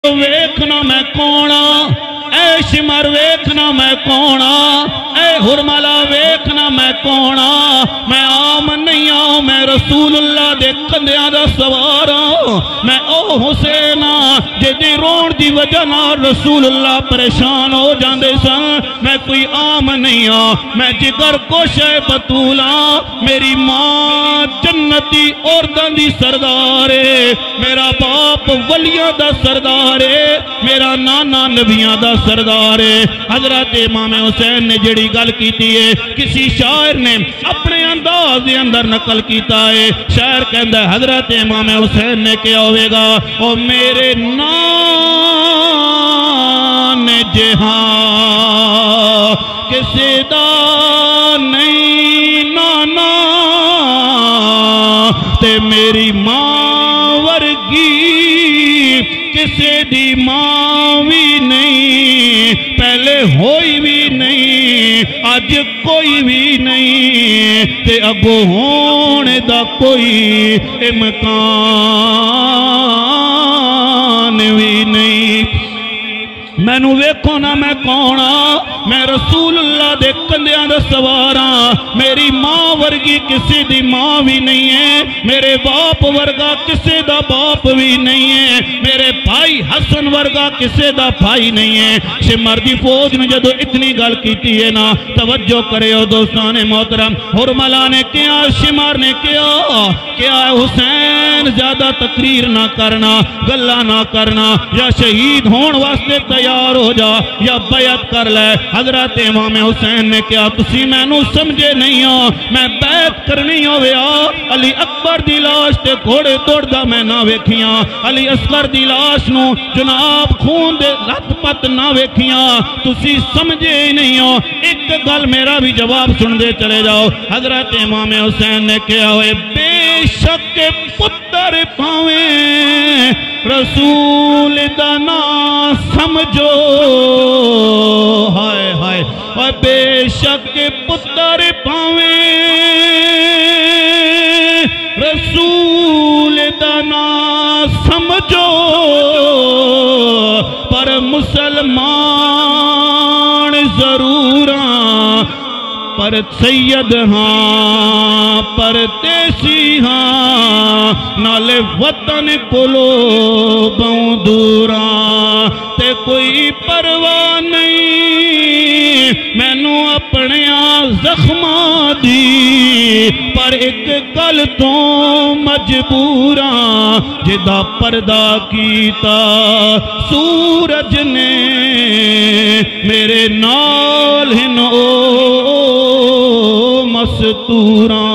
वेखना मैं कौन ऐ शिमर वेखना मैं कौन ऐ हुरमला वेखना मैं कौन मैं आम नहीं आऊं मैं रसूलुल्लाह दे कंधियां दा सवार मैं ओ हुसैन जिहदी रोण दी वजह नाल रसूलुल्लाह परेशान हो जांदे सन मैं कोई आम नहीं मैं जिगर कोशे बतूला मेरी मां जन्नती औरतां दी सरदार है मेरा बाप वलियां दा सरदार है मेरा नाना नबियां दा सरदार है। हजरत इमाम हुसैन ने जिहड़ी गल कीती है किसी शायर ने अपने अंदाज दे अंदर नकल कीता है। शायर कहंदा हजरत इमाम हुसैन ने क्या होवेगा ओ मेरे नान जहां किसी दा नहीं नाना ते मेरी मां वर्गी किसी दी मां भी नहीं पहले होई भी नहीं अज कोई भी नहीं ते अगो होने दा कोई इम्कान भी नहीं। मैनू वेखो ना मैं कौन मैं रसूलुल्लाह दे कंधियां दा सवार मेरी मां वर्गी किसी दी मां भी नहीं है मेरे बाप वर्गा किसी दा बाप भी नहीं है मेरे भाई हसन वर्गा किसी दा भाई नहीं है। शिमर दी फौज ने जदों इतनी गल कीती है ना तवज्जो करियो दोस्तान मोहतरम हुरमला ने क्या शिमर ने क्या हुसैन ज्यादा तकरीर ना करना गल्ला ना करना या शहीद होने वास्ते तैयार हो जा या बैत कर ले। हजरत इमाम हुसैन ने क्या तुसी मैनू समझे नहीं हो मैं बैत करनी होवे अली अकबर दी लाश ते घोड़े तोड़दा मैं ना वेखियां अली असगर दी लाश नू जनाब खून दे लथपथ ना वेखियां तुसी समझे ही नहीं हो। एक गल मेरा भी जवाब सुनदे चले जाओ। हजरत इमाम हुसैन ने क्या होए बेशक पुत्र पावे रसूल दा ना समझो हाय हाय और बेशक पुत्र पावे रसूल दा ना समझो पर मुसलमान जरूर पर सैयद हाँ पर देसी हाँ नाले वतन कोलो बहु दूरा ते कोई परवाह नहीं मैनू अपने जख्मा दी पर एक गल तो मजबूरा जिदा पर्दा कीता सूरज ने मेरे नाल हिन ओ मस्तूरा।